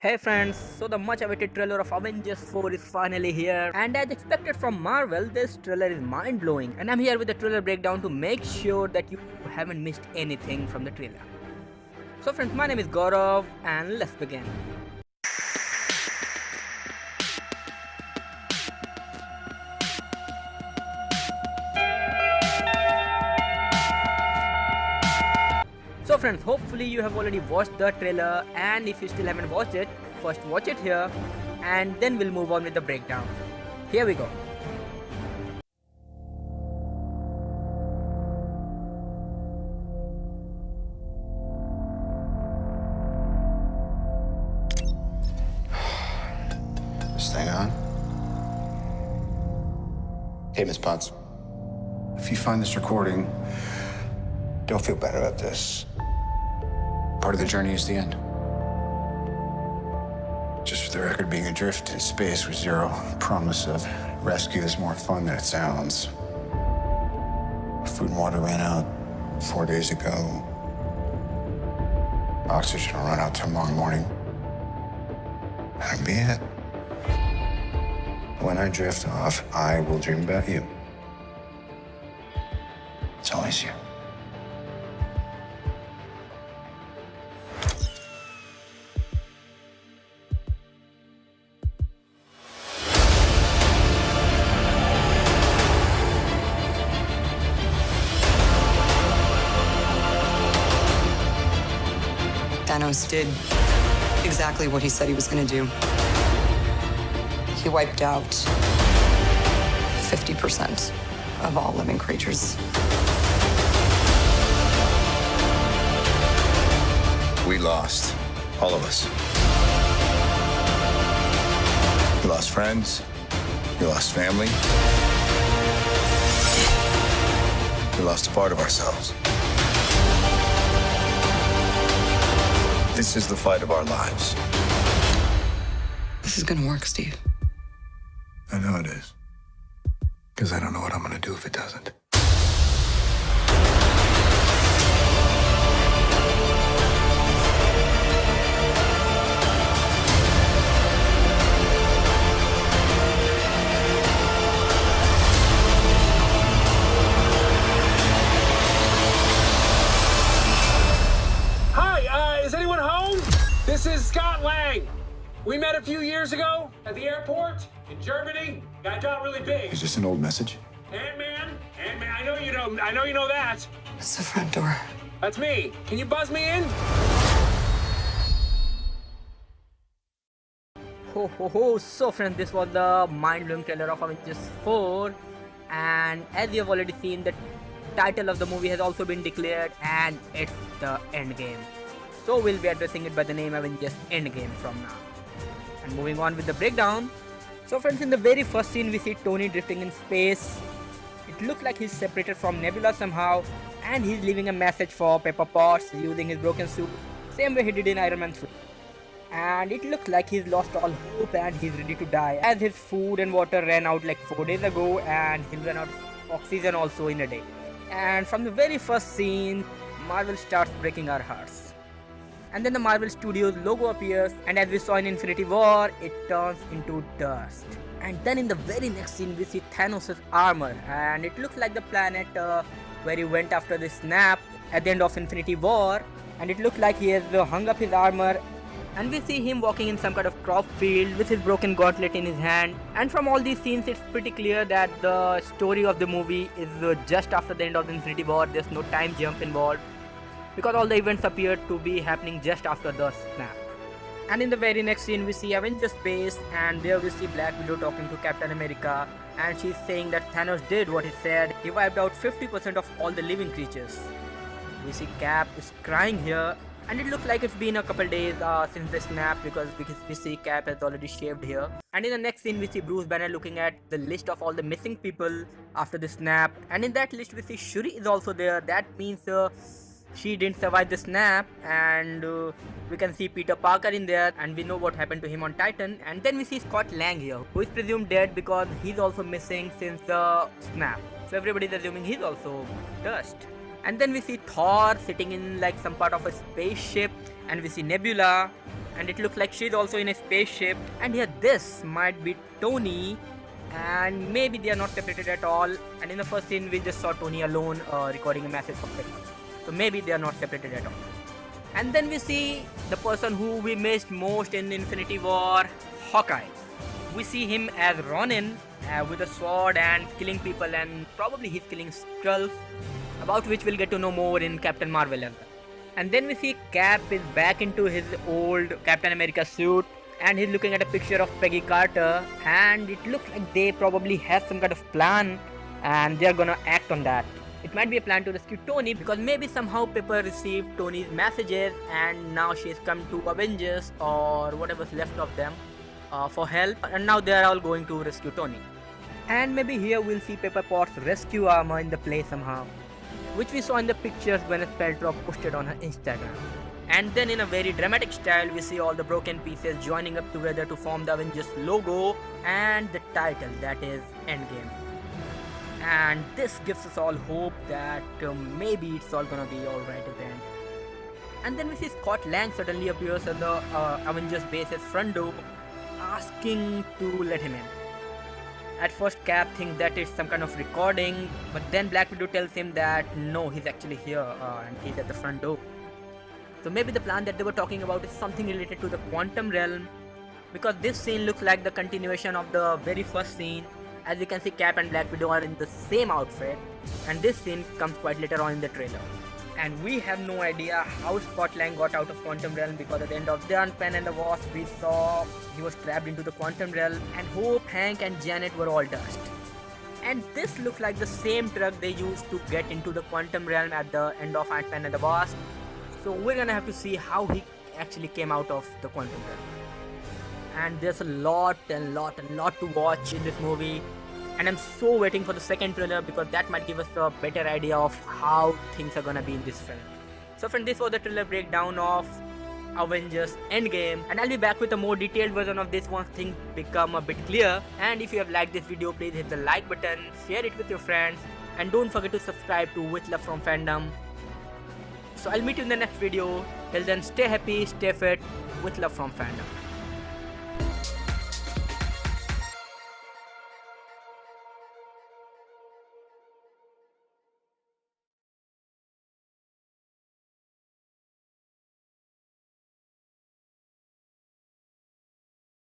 Hey friends, so the much awaited trailer of Avengers 4 is finally here, and as expected from Marvel, this trailer is mind blowing, and I'm here with the trailer breakdown to make sure that you haven't missed anything from the trailer. So friends, my name is Gaurav and let's begin. So friends, hopefully you have already watched the trailer, and if you still haven't watched it, first watch it here and then we'll move on with the breakdown. Here we go. This thing on? Hey, Miss Potts. If you find this recording, don't feel bad about this. Part of the journey is the end. Just for the record, being adrift in space with zero promise of rescue is more fun than it sounds. Food and water ran out 4 days ago. Oxygen will run out tomorrow morning. That'll be it. When I drift off, I will dream about you. It's always you. Thanos did exactly what he said he was going to do. He wiped out 50% of all living creatures. We lost, all of us. We lost friends, we lost family. We lost a part of ourselves. This is the fight of our lives. This is going to work, Steve. I know it is. Because I don't know what I'm going to do if it doesn't. Is anyone home? This is Scott Lang. We met a few years ago at the airport in Germany. I got really big. Is this an old message? Ant-Man, I know you know. I know you know that. It's the front door. That's me. Can you buzz me in? So friends, this was the mind-blowing trailer of Avengers 4, and as you have already seen, the title of the movie has also been declared, and it's the End Game. So we'll be addressing it by the name Avengers End Game from now. And moving on with the breakdown. So friends, in the very first scene we see Tony drifting in space. It looks like he's separated from Nebula somehow, and he's leaving a message for Pepper Potts using his broken suit, same way he did in Iron Man 3. And it looks like he's lost all hope and he's ready to die, as his food and water ran out like 4 days ago, and he'll run out of oxygen also in a day. And from the very first scene, Marvel starts breaking our hearts. And then the Marvel Studios logo appears, and as we saw in Infinity War, it turns into dust. And then in the very next scene we see Thanos' armor, and it looks like the planet where he went after the snap at the end of Infinity War, and it looks like he has hung up his armor, and we see him walking in some kind of crop field with his broken gauntlet in his hand. And from all these scenes it's pretty clear that the story of the movie is just after the end of the Infinity War. There's no time jump involved, because all the events appear to be happening just after the snap. And in the very next scene we see Avengers Base, and there we see Black Widow talking to Captain America, and she's saying that Thanos did what he said. He wiped out 50% of all the living creatures. We see Cap is crying here, and it looks like it's been a couple days since the snap, because we see Cap has already shaved here. And in the next scene we see Bruce Banner looking at the list of all the missing people after the snap, and in that list we see Shuri is also there. That means she didn't survive the snap, and we can see Peter Parker in there, and we know what happened to him on Titan. And then we see Scott Lang here, who is presumed dead because he's also missing since the snap. So everybody is assuming he's also dust. And then we see Thor sitting in like some part of a spaceship, and we see Nebula, and it looks like she's also in a spaceship. And here, this might be Tony, and maybe they are not separated at all. And in the first scene, we just saw Tony alone recording a message for Pepper. So maybe they are not separated at all. And then we see the person who we missed most in Infinity War, Hawkeye. We see him as Ronin with a sword and killing people, and probably he's killing Skrulls, about which we'll get to know more in Captain Marvel as well. And then we see Cap is back into his old Captain America suit, and he's looking at a picture of Peggy Carter, and it looks like they probably have some kind of plan and they're gonna act on that. It might be a plan to rescue Tony, because maybe somehow Pepper received Tony's messages and now she's come to Avengers or whatever's left of them for help, and now they are all going to rescue Tony. And maybe here we'll see Pepper Potts' rescue armor in the play somehow, which we saw in the pictures when Paltrow posted on her Instagram. And then in a very dramatic style, we see all the broken pieces joining up together to form the Avengers logo and the title, that is Endgame. And this gives us all hope that maybe it's all gonna be alright at the end. And then we see Scott Lang suddenly appears at the Avengers base's front door, asking to let him in. At first, Cap thinks that it's some kind of recording, but then Black Widow tells him that no, he's actually here and he's at the front door. So maybe the plan that they were talking about is something related to the quantum realm, because this scene looks like the continuation of the very first scene. As you can see, Cap and Black Widow are in the same outfit, and this scene comes quite later on in the trailer. And we have no idea how Scott Lang got out of quantum realm, because at the end of the Ant-Man and the Wasp, we saw he was trapped into the quantum realm, and Hope, Hank and Janet were all dust. And this looks like the same truck they used to get into the quantum realm at the end of Ant-Man and the Wasp. So we're gonna have to see how he actually came out of the quantum realm. And there's a lot to watch in this movie, and I'm so waiting for the second trailer, because that might give us a better idea of how things are gonna be in this film. So friends, this was the trailer breakdown of Avengers Endgame, and I'll be back with a more detailed version of this once things become a bit clear. And if you have liked this video, please hit the like button, share it with your friends, and don't forget to subscribe to With Love from Fandom. So I'll meet you in the next video. Till then, stay happy, stay fit, with love from Fandom.